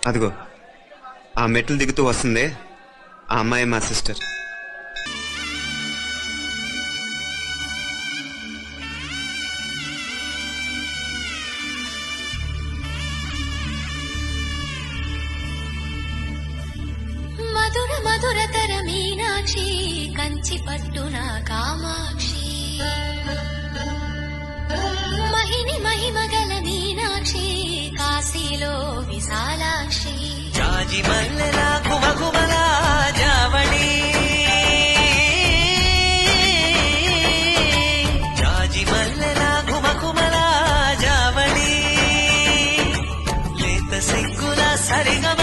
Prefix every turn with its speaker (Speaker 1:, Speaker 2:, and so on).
Speaker 1: అదిగో ఆ మెట్లు దిగుతూ వస్తుంది, ఆ అమ్మాయి మా సిస్టర్.
Speaker 2: మధుర మధురతర మీనాక్షి కంచి పట్టున కామాక్షి మహిని మహిమగల మీనాక్షి కాశీలో విశాలాక్షి
Speaker 3: జాజి మల్లెలా కుమకుమలా జావళి జాజి మల్లెలా కుమకుమలా జావళి లేత సిగ్గుల సరిగమ